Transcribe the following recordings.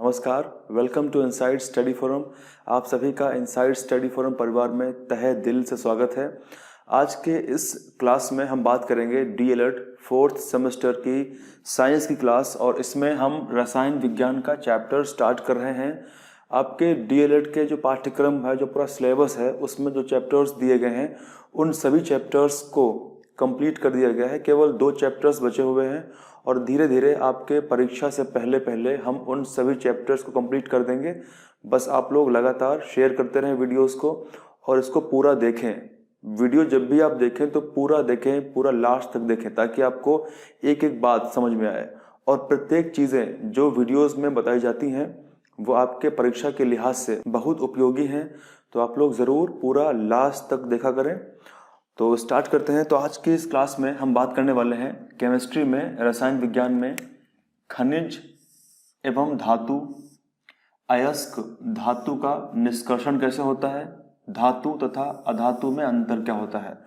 नमस्कार, welcome to inside study forum. आप सभी का इनसाइड स्टडी फोरम परिवार में तहे दिल से स्वागत है। आज के इस क्लास में हम बात करेंगे डीएलएड 4th सेमेस्टर की साइंस की क्लास, और इसमें हम रसायन विज्ञान का चैप्टर स्टार्ट कर रहे हैं। आपके डीएलएड के जो पाठ्यक्रम है, जो पूरा सिलेबस है, उसमें जो चैप्टर्स दिए गए हैं उन सभी चैप्टर्स को कंप्लीट कर दिया गया है। केवल 2 चैप्टर्स बचे हुए हैं और धीरे धीरे आपके परीक्षा से पहले पहले हम उन सभी चैप्टर्स को कंप्लीट कर देंगे। बस आप लोग लगातार शेयर करते रहें वीडियोस को और इसको पूरा देखें। वीडियो जब भी आप देखें तो पूरा देखें, पूरा लास्ट तक देखें, ताकि आपको एक एक बात समझ में आए। और प्रत्येक चीज़ें जो वीडियोस में बताई जाती हैं वो आपके परीक्षा के लिहाज से बहुत उपयोगी हैं, तो आप लोग ज़रूर पूरा लास्ट तक देखा करें। तो स्टार्ट करते हैं। तो आज की इस क्लास में हम बात करने वाले हैं केमिस्ट्री में, रसायन विज्ञान में खनिज एवं धातु, अयस्क धातु का निष्कर्षण कैसे होता है, धातु तथा अधातु में अंतर क्या होता है।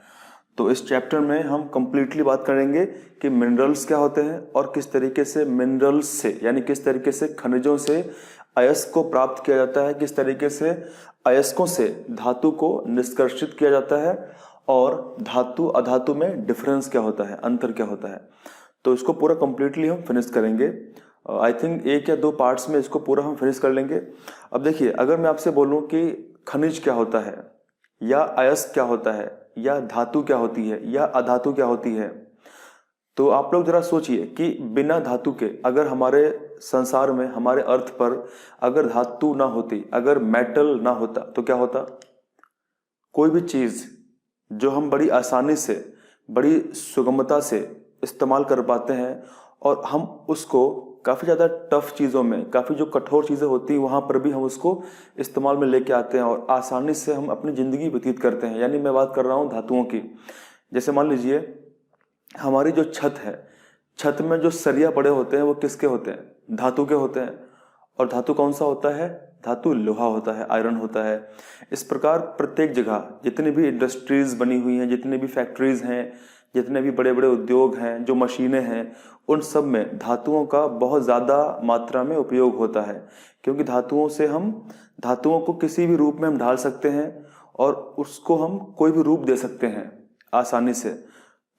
तो इस चैप्टर में हम कंप्लीटली बात करेंगे कि मिनरल्स क्या होते हैं और किस तरीके से मिनरल्स से, यानी किस तरीके से खनिजों से अयस्क को प्राप्त किया जाता है, किस तरीके से अयस्कों से धातु को निष्कर्षित किया जाता है, और धातु अधातु में डिफरेंस क्या होता है, अंतर क्या होता है। तो इसको पूरा कंप्लीटली हम फिनिश करेंगे। आई थिंक 1 या 2 पार्ट्स में इसको पूरा हम फिनिश कर लेंगे। अब देखिए, अगर मैं आपसे बोलूं कि खनिज क्या होता है, या अयस्क क्या होता है, या धातु क्या होती है, या अधातु क्या होती है, तो आप लोग जरा सोचिए कि बिना धातु के अगर हमारे संसार में, हमारे अर्थ पर अगर धातु ना होती, अगर मेटल ना होता, तो क्या होता। कोई भी चीज़ जो हम बड़ी आसानी से, बड़ी सुगमता से इस्तेमाल कर पाते हैं, और हम उसको काफ़ी ज़्यादा टफ चीज़ों में, काफ़ी जो कठोर चीज़ें होती हैं वहाँ पर भी हम उसको इस्तेमाल में लेके आते हैं और आसानी से हम अपनी ज़िंदगी व्यतीत करते हैं। यानी मैं बात कर रहा हूँ धातुओं की। जैसे मान लीजिए हमारी जो छत है, छत में जो सरिया पड़े होते हैं वो किसके होते हैं, धातु के होते हैं। और धातु कौन सा होता है, धातु लोहा होता है, आयरन होता है। इस प्रकार प्रत्येक जगह जितनी भी इंडस्ट्रीज बनी हुई हैं, जितने भी फैक्ट्रीज हैं, जितने भी बड़े बड़े उद्योग हैं, जो मशीनें हैं, उन सब में धातुओं का बहुत ज़्यादा मात्रा में उपयोग होता है। क्योंकि धातुओं को किसी भी रूप में हम ढाल सकते हैं और उसको हम कोई भी रूप दे सकते हैं आसानी से।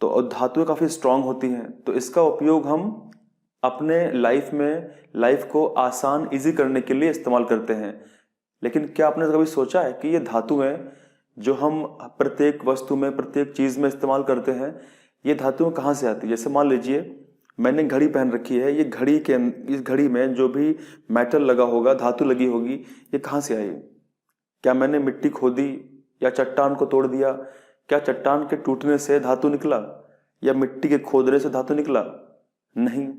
तो धातुएं काफ़ी स्ट्रांग होती हैं, तो इसका उपयोग हम अपने लाइफ को आसान, इजी करने के लिए इस्तेमाल करते हैं। लेकिन क्या आपने कभी सोचा है कि ये धातुएं जो हम प्रत्येक वस्तु में, प्रत्येक चीज़ में इस्तेमाल करते हैं, ये धातुएं कहाँ से आती है। जैसे मान लीजिए मैंने घड़ी पहन रखी है, ये इस घड़ी में जो भी मेटल लगा होगा, धातु लगी होगी, ये कहाँ से आई। क्या मैंने मिट्टी खोदी या चट्टान को तोड़ दिया। क्या चट्टान के टूटने से धातु निकला या मिट्टी के खोदने से धातु निकला, नहीं।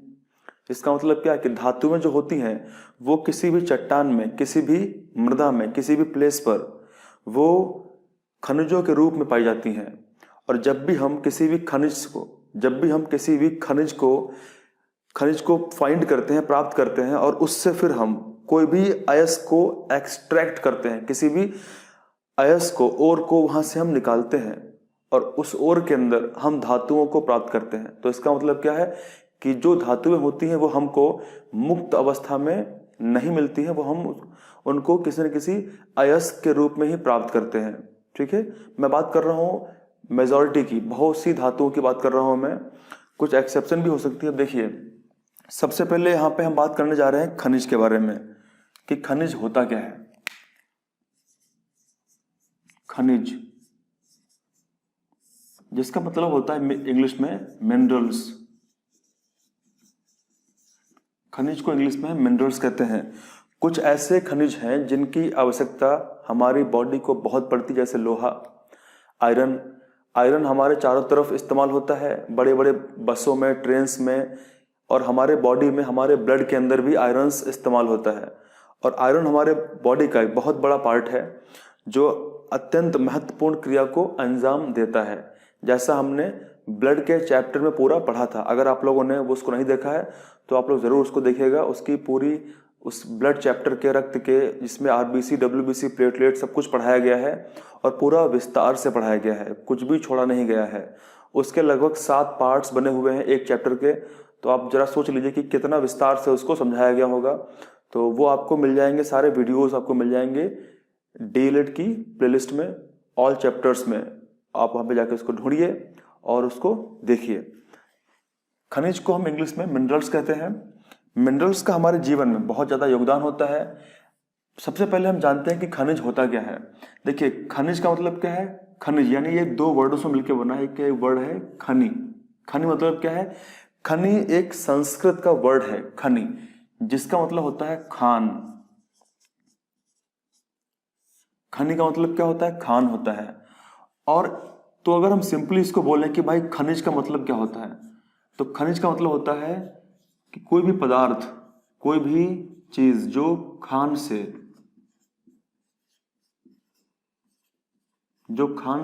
इसका मतलब क्या है कि धातुएं जो होती हैं वो किसी भी चट्टान में, किसी भी मृदा में, किसी भी प्लेस पर वो खनिजों के रूप में पाई जाती हैं। और जब भी हम किसी भी खनिज को फाइंड करते हैं, प्राप्त करते हैं, और उससे फिर हम कोई भी अयस्क को एक्सट्रैक्ट करते हैं, किसी भी अयस्क को, ओर को वहां से हम निकालते हैं और उस ओर के अंदर हम धातुओं को प्राप्त करते हैं। तो इसका मतलब क्या है कि जो धातुएं होती हैं वो हमको मुक्त अवस्था में नहीं मिलती हैं, वो हम उनको किसी न किसी अयस्क के रूप में ही प्राप्त करते हैं। ठीक है, मैं बात कर रहा हूँ मेजॉरिटी की, बहुत सी धातुओं की बात कर रहा हूँ मैं, कुछ एक्सेप्शन भी हो सकती है। देखिए, सबसे पहले यहाँ पे हम बात करने जा रहे हैं खनिज के बारे में कि खनिज होता क्या है। खनिज जिसका मतलब होता है इंग्लिश में मिनरल्स। खनिज को इंग्लिश में मिनरल्स कहते हैं। कुछ ऐसे खनिज हैं जिनकी आवश्यकता हमारी बॉडी को बहुत पड़ती, जैसे लोहा, आयरन हमारे चारों तरफ इस्तेमाल होता है, बड़े बड़े बसों में, ट्रेन्स में, और हमारे बॉडी में, हमारे ब्लड के अंदर भी आयरन्स इस्तेमाल होता है। और आयरन हमारे बॉडी का एक बहुत बड़ा पार्ट है जो अत्यंत महत्वपूर्ण क्रिया को अंजाम देता है, जैसा हमने ब्लड के चैप्टर में पूरा पढ़ा था। अगर आप लोगों ने वो उसको नहीं देखा है तो आप लोग ज़रूर उसको देखिएगा। उसकी पूरी उस ब्लड चैप्टर के, रक्त के, जिसमें आरबीसी, डब्ल्यूबीसी, प्लेटलेट सब कुछ पढ़ाया गया है और पूरा विस्तार से पढ़ाया गया है, कुछ भी छोड़ा नहीं गया है। उसके लगभग 7 पार्ट्स बने हुए हैं एक चैप्टर के। तो आप जरा सोच लीजिए कि कितना विस्तार से उसको समझाया गया होगा। तो वो आपको मिल जाएंगे, सारे वीडियोस आपको मिल जाएंगे डीएलएड की प्लेलिस्ट में, ऑल चैप्टर्स में। आप वहाँ पे जाकर उसको ढूंढिए और उसको देखिए। खनिज को हम इंग्लिश में मिनरल्स कहते हैं। मिनरल्स का हमारे जीवन में बहुत ज़्यादा योगदान होता है। सबसे पहले हम जानते हैं कि खनिज होता क्या है। देखिए, खनिज का मतलब क्या है? खनिज यानी ये दो वर्डों से मिलकर बना है। एक वर्ड है खनि। खनि मतलब क्या है? खनि एक संस्कृत का वर्ड है, खनि, जिसका मतलब होता है खान। खनि का मतलब क्या होता है? खान होता है। और तो अगर हम सिंपली इसको बोलें कि भाई खनिज का मतलब क्या होता है, तो खनिज का मतलब होता है कि कोई भी पदार्थ, कोई भी चीज जो खान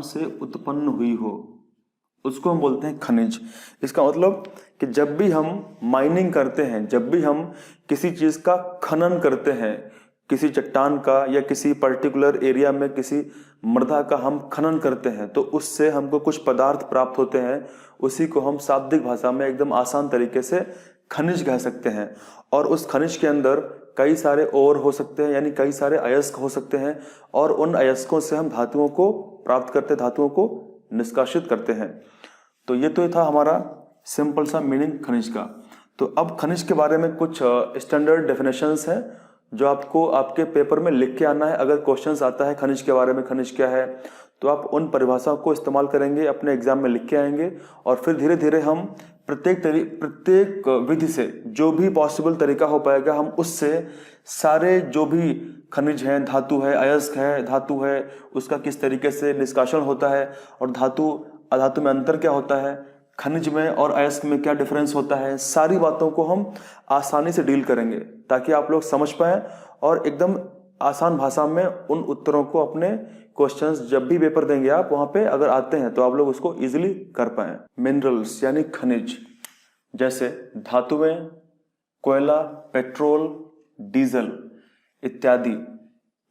से उत्पन्न हुई हो, उसको हम बोलते हैं खनिज। इसका मतलब कि जब भी हम माइनिंग करते हैं, जब भी हम किसी चीज का खनन करते हैं, किसी चट्टान का या किसी पर्टिकुलर एरिया में किसी मृदा का हम खनन करते हैं, तो उससे हमको कुछ पदार्थ प्राप्त होते हैं। उसी को हम शाब्दिक भाषा में एकदम आसान तरीके से खनिज कह सकते हैं। और उस खनिज के अंदर कई सारे ओर हो सकते हैं, यानी कई सारे अयस्क हो सकते हैं, और उन अयस्कों से हम धातुओं को प्राप्त करते, धातुओं को निष्कासित करते हैं। तो ये था हमारा सिंपल सा मीनिंग खनिज का। तो अब खनिज के बारे में कुछ स्टैंडर्ड डेफिनेशंस हैं जो आपको आपके पेपर में लिख के आना है। अगर क्वेश्चंस आता है खनिज के बारे में, खनिज क्या है, तो आप उन परिभाषाओं को इस्तेमाल करेंगे, अपने एग्जाम में लिख के आएंगे, और फिर धीरे धीरे हम प्रत्येक विधि से जो भी पॉसिबल तरीका हो पाएगा, हम उससे सारे जो भी खनिज हैं, धातु है, अयस्क है, धातु है, उसका किस तरीके से निष्कासन होता है, और धातु अधातु में अंतर क्या होता है, खनिज में और अयस्क में क्या डिफरेंस होता है, सारी बातों को हम आसानी से डील करेंगे ताकि आप लोग समझ पाएं और एकदम आसान भाषा में उन उत्तरों को, अपने क्वेश्चंस जब भी पेपर देंगे आप, वहां पे अगर आते हैं तो आप लोग उसको इजीली कर पाएं। मिनरल्स यानी खनिज, जैसे धातुएं, कोयला, पेट्रोल, डीजल इत्यादि,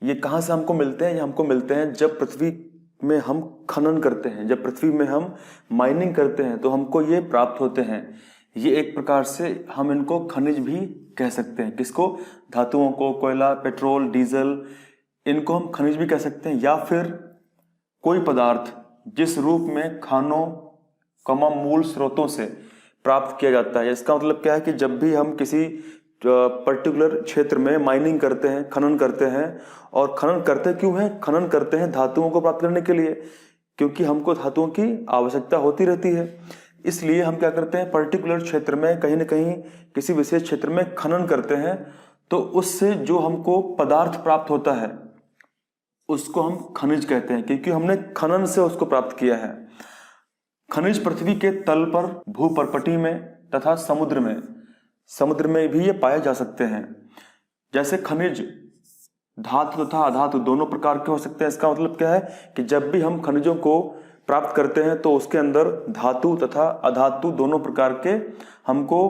ये कहाँ से हमको मिलते हैं? ये हमको मिलते हैं जब पृथ्वी में हम खनन करते हैं, जब पृथ्वी में हम माइनिंग करते हैं, तो हमको ये प्राप्त होते हैं। ये एक प्रकार से हम इनको खनिज भी कह सकते हैं। किसको? धातुओं को, कोयला, पेट्रोल, डीजल, इनको हम खनिज भी कह सकते हैं। या फिर कोई पदार्थ जिस रूप में खानों मूल स्रोतों से प्राप्त किया जाता है। इसका मतलब क्या है कि जब भी हम किसी पर्टिकुलर क्षेत्र में माइनिंग करते हैं, खनन करते हैं, और खनन करते क्यों हैं? खनन करते हैं धातुओं को प्राप्त करने के लिए, क्योंकि हमको धातुओं की आवश्यकता होती रहती है। इसलिए हम क्या करते हैं, पर्टिकुलर क्षेत्र में कहीं ना कहीं किसी विशेष क्षेत्र में खनन करते हैं, तो उससे जो हमको पदार्थ प्राप्त होता है उसको हम खनिज कहते हैं, क्योंकि हमने खनन से उसको प्राप्त किया है। खनिज पृथ्वी के तल पर, भूपर्पटी में तथा समुद्र में भी ये पाए जा सकते हैं। जैसे खनिज धातु तथा अधातु दोनों प्रकार के हो सकते हैं। इसका मतलब क्या है कि जब भी हम खनिजों को प्राप्त करते हैं तो उसके अंदर धातु तथा अधातु दोनों प्रकार के हमको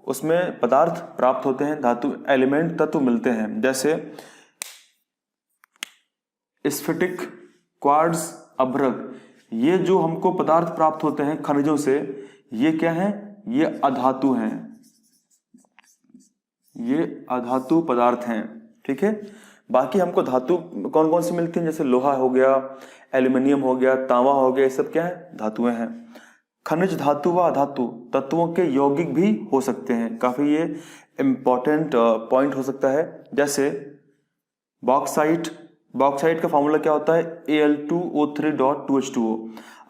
उसमें पदार्थ प्राप्त होते हैं, धातु एलिमेंट तत्व मिलते हैं। जैसे स्फटिक, क्वार्ट्ज, अभ्रक, ये जो हमको पदार्थ प्राप्त होते हैं खनिजों से, ये क्या है? ये अधातु हैं, ये अधातु पदार्थ हैं। ठीक है। बाकी हमको धातु कौन कौन सी मिलती हैं? जैसे लोहा हो गया, एल्यूमिनियम हो गया, तांबा हो गया, ये सब क्या है? धातुएं हैं। खनिज धातु व अधातु तत्वों के यौगिक भी हो सकते हैं। काफी ये इंपॉर्टेंट पॉइंट हो सकता है। जैसे बॉक्साइट का फॉर्मूला क्या होता है? Al2O3.2H2O।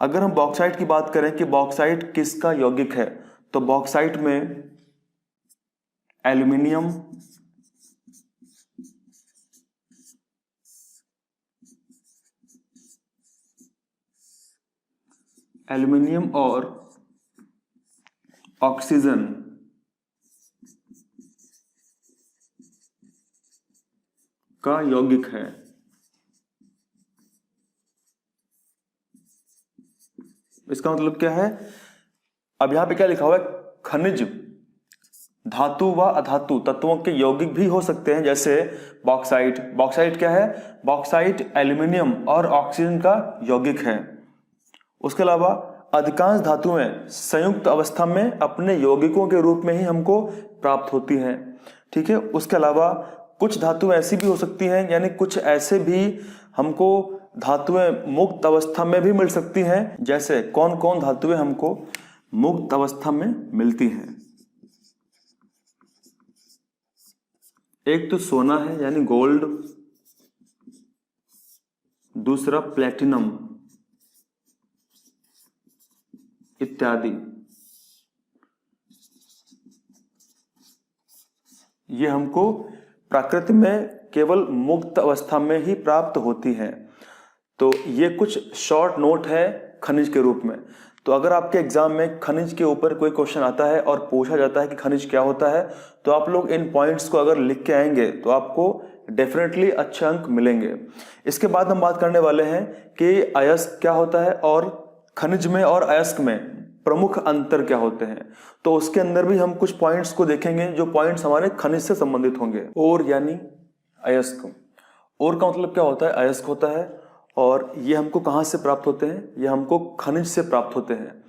अगर हम बॉक्साइट की बात करें कि बॉक्साइट किसका यौगिक है, तो बॉक्साइट में एल्यूमिनियम, और ऑक्सीजन का यौगिक है। इसका मतलब क्या है? अब यहां पे क्या लिखा हुआ है? खनिज धातु व अधातु तत्वों के यौगिक भी हो सकते हैं। जैसे बॉक्साइट क्या है? बॉक्साइट एल्यूमिनियम और ऑक्सीजन का यौगिक है। उसके अलावा अधिकांश धातुएं संयुक्त अवस्था में अपने यौगिकों के रूप में ही हमको प्राप्त होती हैं। ठीक है। उसके अलावा कुछ धातुएं ऐसी भी हो सकती हैं, यानी कुछ ऐसे भी हमको धातुएं मुक्त अवस्था में भी मिल सकती हैं। जैसे कौन कौन धातुएं हमको मुक्त अवस्था में मिलती हैं? एक तो सोना है यानी गोल्ड, दूसरा प्लेटिनम इत्यादि, ये हमको प्रकृति में केवल मुक्त अवस्था में ही प्राप्त होती हैं। तो ये कुछ शॉर्ट नोट है खनिज के रूप में। तो अगर आपके एग्जाम में खनिज के ऊपर कोई क्वेश्चन आता है और पूछा जाता है कि खनिज क्या होता है, तो आप लोग इन पॉइंट्स को अगर लिख के आएंगे तो आपको डेफिनेटली अच्छे अंक मिलेंगे। इसके बाद हम बात करने वाले हैं कि अयस्क क्या होता है और खनिज में और अयस्क में प्रमुख अंतर क्या होते हैं। तो उसके अंदर भी हम कुछ पॉइंट्स को देखेंगे जो पॉइंट्स हमारे खनिज से संबंधित होंगे। और यानी अयस्क, और का मतलब क्या होता है? अयस्क होता है। और ये हमको कहाँ से प्राप्त होते हैं? ये हमको खनिज से प्राप्त होते हैं।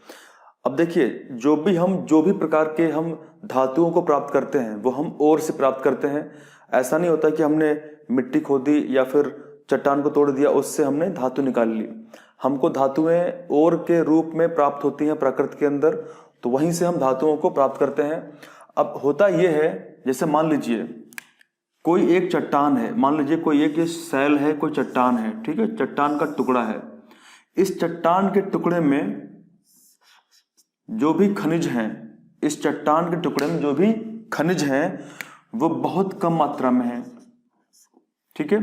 अब देखिए, जो भी प्रकार के हम धातुओं को प्राप्त करते हैं वो हम ओर से प्राप्त करते हैं। ऐसा नहीं होता कि हमने मिट्टी खोदी या फिर चट्टान को तोड़ दिया, उससे हमने धातु निकाल ली। हमको धातुएं ओर के रूप में प्राप्त होती हैं प्रकृति के अंदर, तो वहीं से हम धातुओं को प्राप्त करते हैं। अब होता यह है, जैसे मान लीजिए कोई एक चट्टान है, मान लीजिए कोई एक ये सेल है, कोई चट्टान है, ठीक है, चट्टान का टुकड़ा है। इस चट्टान के टुकड़े में जो भी खनिज हैं, इस चट्टान के टुकड़े में जो भी खनिज हैं वो बहुत कम मात्रा में है, ठीक है।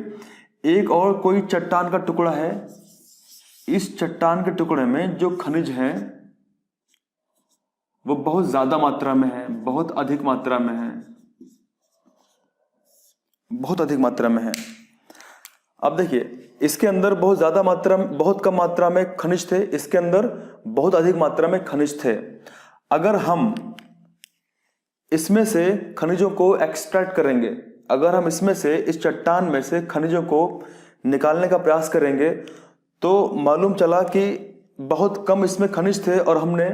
एक और कोई चट्टान का टुकड़ा है, इस चट्टान के टुकड़े में जो खनिज हैं वो बहुत ज्यादा मात्रा में है, बहुत अधिक मात्रा में है, बहुत अधिक मात्रा में है। अब देखिए, इसके अंदर बहुत कम मात्रा में खनिज थे, इसके अंदर बहुत अधिक मात्रा में खनिज थे। अगर हम इसमें से खनिजों को एक्सट्रैक्ट करेंगे, अगर हम इसमें से इस चट्टान में से खनिजों को निकालने का प्रयास करेंगे, तो मालूम चला कि बहुत कम इसमें खनिज थे और हमने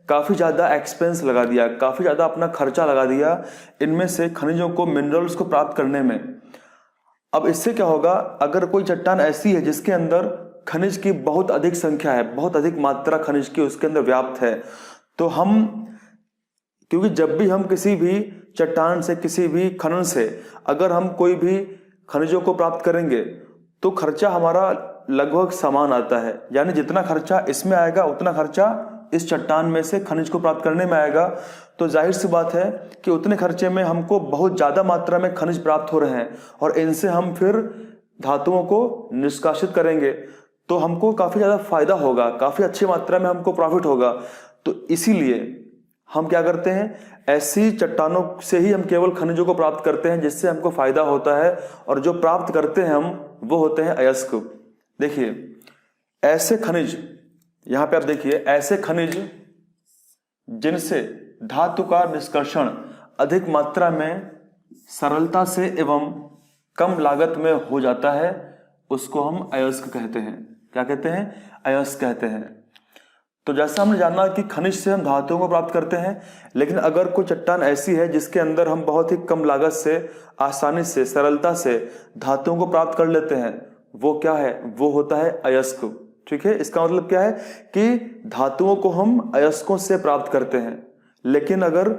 काफ़ी ज़्यादा एक्सपेंस लगा दिया, काफ़ी ज़्यादा अपना खर्चा लगा दिया इनमें से खनिजों को, मिनरल्स को प्राप्त करने में। अब इससे क्या होगा? अगर कोई चट्टान ऐसी है जिसके अंदर खनिज की बहुत अधिक संख्या है, बहुत अधिक मात्रा खनिज की उसके अंदर व्याप्त है, तो हम, क्योंकि जब भी हम किसी भी चट्टान से, किसी भी खनन से अगर हम कोई भी खनिजों को प्राप्त करेंगे तो खर्चा हमारा लगभग समान आता है। यानी जितना खर्चा इसमें आएगा उतना खर्चा इस चट्टान में से खनिज को प्राप्त करने में आएगा। तो जाहिर सी बात है कि उतने खर्चे में हमको बहुत ज़्यादा मात्रा में खनिज प्राप्त हो रहे हैं और इनसे हम फिर धातुओं को निष्कासित करेंगे तो हमको काफ़ी ज़्यादा फायदा होगा, काफ़ी अच्छी मात्रा में हमको प्रॉफिट होगा। तो इसीलिए हम क्या करते हैं, ऐसी चट्टानों से ही हम केवल खनिजों को प्राप्त करते हैं जिससे हमको फायदा होता है, और जो प्राप्त करते हैं हम वो होते हैं अयस्क। देखिए, ऐसे खनिज, यहां पे आप देखिए, ऐसे खनिज जिनसे धातु का निष्कर्षण अधिक मात्रा में सरलता से एवं कम लागत में हो जाता है, उसको हम अयस्क कहते हैं। क्या कहते हैं? अयस्क कहते हैं। तो जैसा हमने जाना कि खनिज से हम धातुओं को प्राप्त करते हैं, लेकिन अगर कोई चट्टान ऐसी है जिसके अंदर हम बहुत ही कम लागत से, आसानी से, सरलता से धातुओं को प्राप्त कर लेते हैं, वो क्या है? वो होता है अयस्क। ठीक है, इसका मतलब क्या है कि धातुओं को हम अयस्कों से प्राप्त करते हैं। लेकिन अगर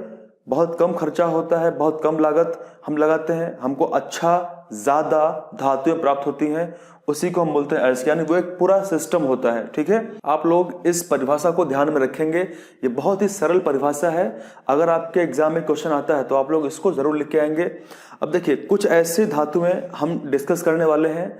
बहुत कम खर्चा होता है, बहुत कम लागत हम लगाते हैं, हमको अच्छा ज्यादा धातुएं प्राप्त होती हैं, उसी को हम बोलते हैं अयस्क। यानी वो एक पूरा सिस्टम होता है। ठीक है, आप लोग इस परिभाषा को ध्यान में रखेंगे। ये बहुत ही सरल परिभाषा है। अगर आपके एग्जाम में क्वेश्चन आता है तो आप लोग इसको जरूर लिख के आएंगे। अब देखिए, कुछ ऐसे धातुएं हम डिस्कस करने वाले हैं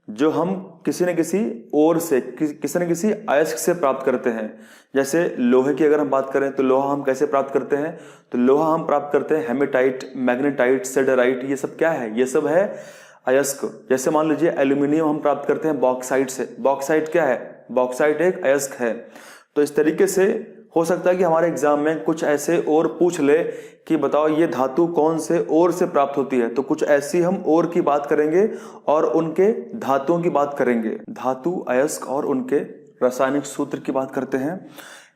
जो हम किसी न किसी ओर से, किसी न किसी अयस्क से प्राप्त करते हैं। जैसे लोहे की अगर हम बात करें तो लोहा हम कैसे प्राप्त करते हैं? तो लोहा हम प्राप्त करते हैं हेमेटाइट, मैग्नेटाइट, सिडराइट। ये सब क्या है? ये सब है अयस्क। जैसे मान लीजिए एल्यूमिनियम हम प्राप्त करते हैं बॉक्साइट से। बॉक्साइट क्या है? बॉक्साइट एक अयस्क है। तो इस तरीके से हो सकता है कि हमारे एग्जाम में कुछ ऐसे और पूछ ले कि बताओ ये धातु कौन से ओर से प्राप्त होती है। तो कुछ ऐसी हम ओर की बात करेंगे और उनके धातुओं की बात करेंगे। धातु, अयस्क और उनके रासायनिक सूत्र की बात करते हैं।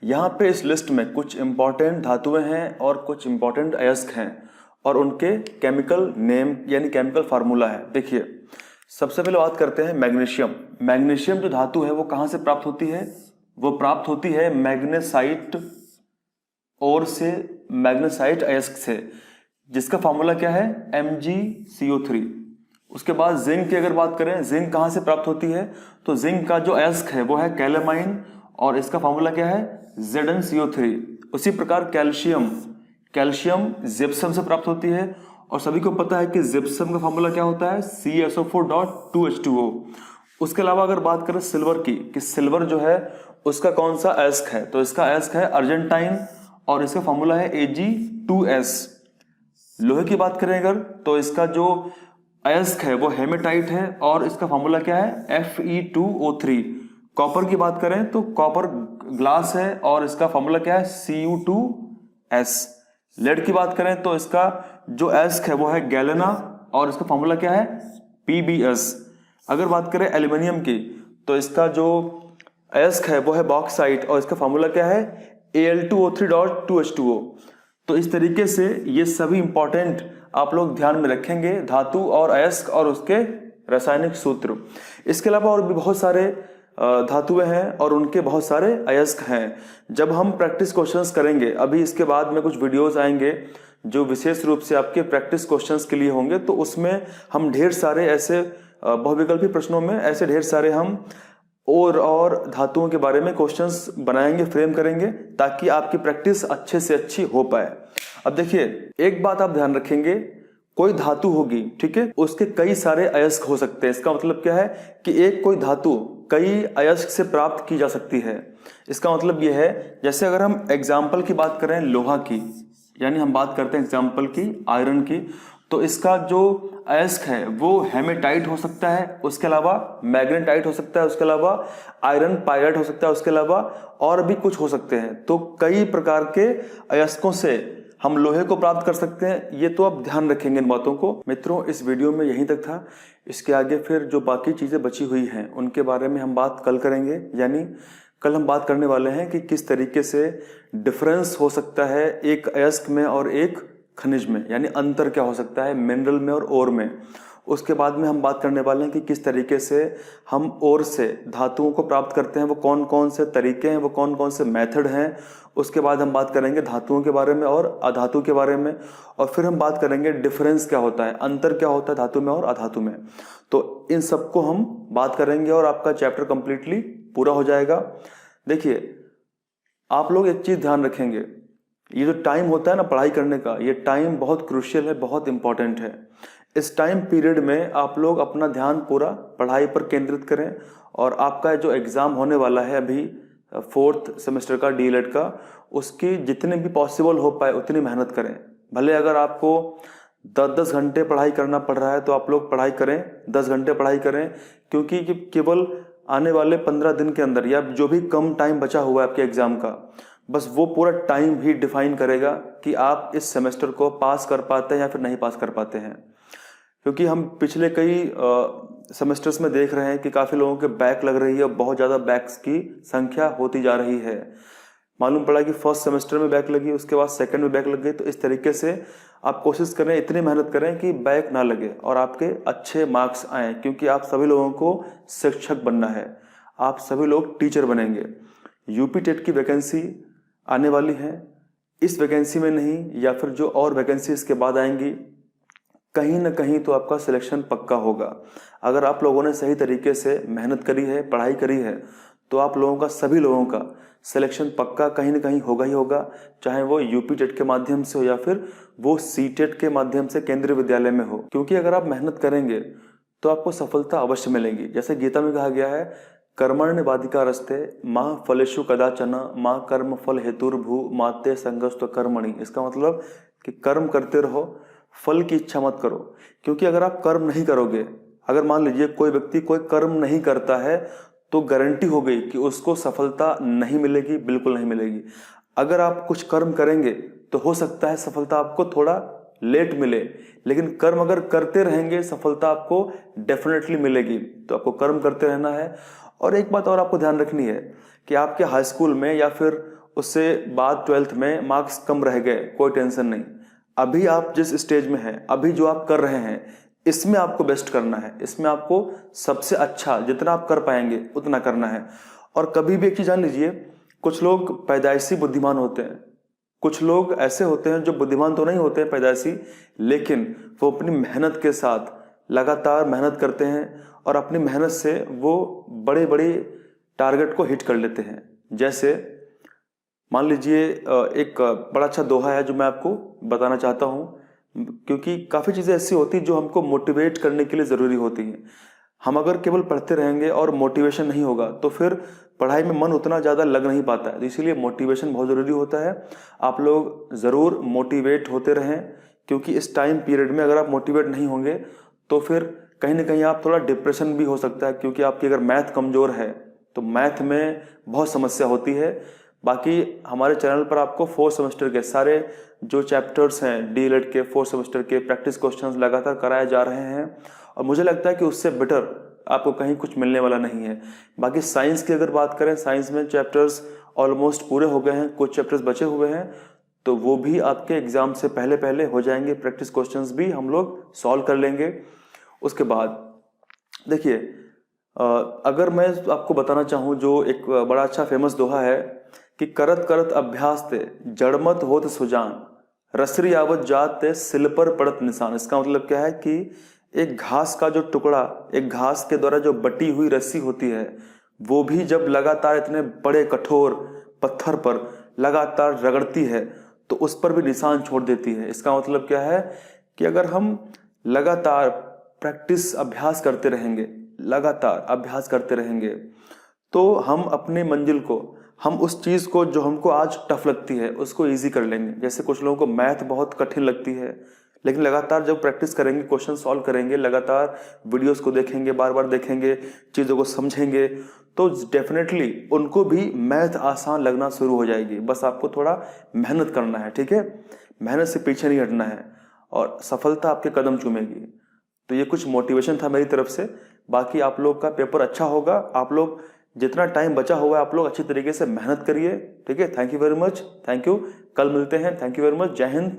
यहाँ पे इस लिस्ट में कुछ इंपॉर्टेंट धातुएं हैं और कुछ इंपॉर्टेंट अयस्क हैं, और उनके केमिकल नेम यानी केमिकल फार्मूला है। देखिए, सबसे पहले बात करते हैं मैग्नीशियम। मैग्नीशियम जो धातु है वो कहाँ से प्राप्त होती है? वो प्राप्त होती है मैग्नेसाइट और से, मैग्नेसाइट अयस्क से, जिसका फार्मूला क्या है? MgCO3। उसके बाद जिंक की अगर बात करें, जिंक कहाँ से प्राप्त होती है? तो जिंक का जो अयस्क है वो है कैलेमाइन और इसका फार्मूला क्या है? ZnCO3। उसी प्रकार कैल्शियम, कैल्शियम जिप्सम से प्राप्त होती है और सभी को पता है कि जिप्सम का फार्मूला क्या होता है? CaSO4.2H2O। उसके अलावा अगर बात करें सिल्वर की, कि सिल्वर जो है उसका कौन सा अयस्क है? तो इसका अयस्क है अर्जेंटाइन और इसका फार्मूला है Ag2S। लोहे की बात करें अगर, तो इसका जो अयस्क है वो हेमेटाइट है और इसका फार्मूला क्या है? Fe2O3। कॉपर की बात करें तो कॉपर ग्लास है और इसका फार्मूला क्या है? Cu2S। लेड की बात करें तो इसका जो अयस्क है वो है गैलेना और इसका फार्मूला क्या है? Pbs। अगर बात करें एल्यूमिनियम की, तो इसका जो अयस्क है वो है बॉक्साइट और इसका फार्मूला क्या है? Al2O3.2H2O। तो इस तरीके से ये सभी इंपॉर्टेंट आप लोग ध्यान में रखेंगे, धातु और अयस्क और उसके रासायनिक सूत्र। इसके अलावा और भी बहुत सारे धातुएं हैं और उनके बहुत सारे अयस्क हैं। जब हम प्रैक्टिस क्वेश्चंस करेंगे, अभी इसके बाद में कुछ वीडियोस आएंगे जो विशेष रूप से आपके प्रैक्टिस क्वेश्चंस के लिए होंगे, तो उसमें हम ढेर सारे ऐसे बहुविकल्पी प्रश्नों में ऐसे ढेर सारे हम और धातुओं के बारे में क्वेश्चंस बनाएंगे, फ्रेम करेंगे, ताकि आपकी प्रैक्टिस अच्छे से अच्छी हो पाए। अब देखिए, एक बात आप ध्यान रखेंगे, कोई धातु होगी, ठीक है, उसके कई सारे अयस्क हो सकते हैं। इसका मतलब क्या है कि एक कोई धातु कई अयस्क से प्राप्त की जा सकती है। इसका मतलब यह है, जैसे अगर हम एग्जाम्पल की बात करें लोहा की, यानी हम बात करते हैं एग्जाम्पल की आयरन की, तो इसका जो अयस्क है वो हेमेटाइट हो सकता है, उसके अलावा मैग्नेटाइट हो सकता है, उसके अलावा आयरन पायराइट हो सकता है, उसके अलावा और भी कुछ हो सकते हैं। तो कई प्रकार के अयस्कों से हम लोहे को प्राप्त कर सकते हैं। ये तो आप ध्यान रखेंगे इन बातों को। मित्रों, इस वीडियो में यहीं तक था। इसके आगे फिर जो बाकी चीजें बची हुई हैं उनके बारे में हम बात कल करेंगे। यानी कल हम बात करने वाले हैं कि किस तरीके से डिफरेंस हो सकता है एक अयस्क में और एक खनिज में, यानी अंतर क्या हो सकता है मिनरल में और ओर में। उसके बाद में हम बात करने वाले हैं कि किस तरीके से हम ओर से धातुओं को प्राप्त करते हैं, वो कौन कौन से तरीके हैं, वो कौन कौन से मेथड हैं। उसके बाद हम बात करेंगे धातुओं के बारे में और अधातु के बारे में, और फिर हम बात करेंगे डिफरेंस क्या होता है, अंतर क्या होता है धातु में और अधातु में। तो इन सबको हम बात करेंगे और आपका चैप्टर कंप्लीटली पूरा हो जाएगा। देखिए, आप लोग एक चीज ध्यान रखेंगे, ये जो टाइम होता है ना पढ़ाई करने का, ये टाइम बहुत क्रूशियल है, बहुत इंपॉर्टेंट है। इस टाइम पीरियड में आप लोग अपना ध्यान पूरा पढ़ाई पर केंद्रित करें और आपका जो एग्जाम होने वाला है अभी 4th सेमेस्टर का डीएलएड का, उसकी जितने भी पॉसिबल हो पाए उतनी मेहनत करें। भले अगर आपको 10-10 घंटे पढ़ाई करना पड़ रहा है तो आप लोग पढ़ाई करें, 10 घंटे पढ़ाई करें, क्योंकि केवल आने वाले 15 दिन के अंदर या जो भी कम टाइम बचा हुआ है आपके एग्जाम का, बस वो पूरा टाइम ही डिफाइन करेगा कि आप इस सेमेस्टर को पास कर पाते हैं या फिर नहीं पास कर पाते हैं। क्योंकि हम पिछले कई सेमेस्टर्स में देख रहे हैं कि काफ़ी लोगों के बैक लग रही है, बहुत ज़्यादा बैक्स की संख्या होती जा रही है। मालूम पड़ा कि फर्स्ट सेमेस्टर में बैक लगी, उसके बाद सेकंड में बैक लग गई। तो इस तरीके से आप कोशिश करें, इतनी मेहनत करें कि बैक ना लगे और आपके अच्छे मार्क्स आए, क्योंकि आप सभी लोगों को शिक्षक बनना है, आप सभी लोग टीचर बनेंगे। यूपी टेट की वैकेंसी आने वाली है, इस वैकेंसी में नहीं या फिर जो और वैकेंसी इसके बाद आएंगी, कहीं ना कहीं तो आपका सिलेक्शन पक्का होगा। अगर आप लोगों ने सही तरीके से मेहनत करी है, पढ़ाई करी है, तो आप लोगों का, सभी लोगों का सिलेक्शन पक्का कहीं ना कहीं होगा ही होगा, चाहे वो यूपी टेट के माध्यम से हो या फिर वो सीटेट के माध्यम से केंद्रीय विद्यालय में हो। क्योंकि अगर आप मेहनत करेंगे तो आपको सफलता अवश्य मिलेगी। जैसे गीता में कहा गया है, कर्मण्येवाधिका रस्ते माँ फलेषु कदाचन माँ कर्म फल हेतुर्भू माते संगस्त्व कर्मणि। इसका मतलब कि कर्म करते रहो, फल की इच्छा मत करो। क्योंकि अगर आप कर्म नहीं करोगे, अगर मान लीजिए कोई व्यक्ति कोई कर्म नहीं करता है, तो गारंटी हो गई कि उसको सफलता नहीं मिलेगी, बिल्कुल नहीं मिलेगी। अगर आप कुछ कर्म करेंगे तो हो सकता है सफलता आपको थोड़ा लेट मिले, लेकिन कर्म अगर करते रहेंगे सफलता आपको डेफिनेटली मिलेगी। तो आपको कर्म करते रहना है। और एक बात और आपको ध्यान रखनी है कि आपके हाई स्कूल में या फिर उससे बाद 12th में मार्क्स कम रह गए, कोई टेंशन नहीं। अभी आप जिस स्टेज में हैं, अभी जो आप कर रहे हैं, इसमें आपको बेस्ट करना है, इसमें आपको सबसे अच्छा जितना आप कर पाएंगे उतना करना है। और कभी भी एक चीज जान लीजिए, कुछ लोग पैदाइशी बुद्धिमान होते हैं, कुछ लोग ऐसे होते हैं जो बुद्धिमान तो नहीं होते हैं पैदाइशी, लेकिन वो अपनी मेहनत के साथ लगातार मेहनत करते हैं और अपनी मेहनत से वो बड़े बड़े टारगेट को हिट कर लेते हैं। जैसे मान लीजिए एक बड़ा अच्छा दोहा है जो मैं आपको बताना चाहता हूँ, क्योंकि काफ़ी चीज़ें ऐसी होती जो हमको मोटिवेट करने के लिए ज़रूरी होती हैं। हम अगर केवल पढ़ते रहेंगे और मोटिवेशन नहीं होगा तो फिर पढ़ाई में मन उतना ज़्यादा लग नहीं पाता है, तो इसीलिए मोटिवेशन बहुत ज़रूरी होता है। आप लोग ज़रूर मोटिवेट होते रहें, क्योंकि इस टाइम पीरियड में अगर आप मोटिवेट नहीं होंगे तो फिर कहीं ना कहीं आप थोड़ा डिप्रेशन भी हो सकता है, क्योंकि आपकी अगर मैथ कमज़ोर है तो मैथ में बहुत समस्या होती है। बाकी हमारे चैनल पर आपको 4 सेमेस्टर के सारे जो चैप्टर्स हैं डीएलएड के 4 सेमेस्टर के प्रैक्टिस क्वेश्चंस लगातार कराए जा रहे हैं, और मुझे लगता है कि उससे बेटर आपको कहीं कुछ मिलने वाला नहीं है। बाकी साइंस की अगर बात करें, साइंस में चैप्टर्स ऑलमोस्ट पूरे हो गए हैं, कुछ चैप्टर्स बचे हुए हैं, तो वो भी आपके एग्जाम से पहले पहले हो जाएंगे। प्रैक्टिस क्वेश्चंस भी हम लोग सॉल्व कर लेंगे। उसके बाद देखिए, अगर मैं आपको बताना चाहूँ, जो एक बड़ा अच्छा फेमस दोहा है कि करत करत अभ्यास ते जड़मत होत सुजान, रसरी आवत जात ते सिल पर पड़त निशान। इसका मतलब क्या है कि एक घास का जो टुकड़ा, एक घास के द्वारा जो बटी हुई रस्सी होती है, वो भी जब लगातार इतने बड़े कठोर पत्थर पर लगातार रगड़ती है तो उस पर भी निशान छोड़ देती है। इसका मतलब क्या है कि अगर हम लगातार प्रैक्टिस अभ्यास करते रहेंगे, लगातार अभ्यास करते रहेंगे, तो हम अपनी मंजिल को, हम उस चीज़ को जो हमको आज टफ लगती है उसको इजी कर लेंगे। जैसे कुछ लोगों को मैथ बहुत कठिन लगती है, लेकिन लगातार जब प्रैक्टिस करेंगे, क्वेश्चन सॉल्व करेंगे, लगातार वीडियोस को देखेंगे, बार बार देखेंगे, चीज़ों को समझेंगे, तो डेफिनेटली उनको भी मैथ आसान लगना शुरू हो जाएगी। बस आपको थोड़ा मेहनत करना है, ठीक है? मेहनत से पीछे नहीं हटना है और सफलता आपके कदम चूमेगी। तो ये कुछ मोटिवेशन था मेरी तरफ से। बाकी आप लोग का पेपर अच्छा होगा। आप लोग जितना टाइम बचा हुआ है आप लोग अच्छी तरीके से मेहनत करिए, ठीक है? Thank you very much, thank you. कल मिलते हैं। Thank you very much. जय हिंद,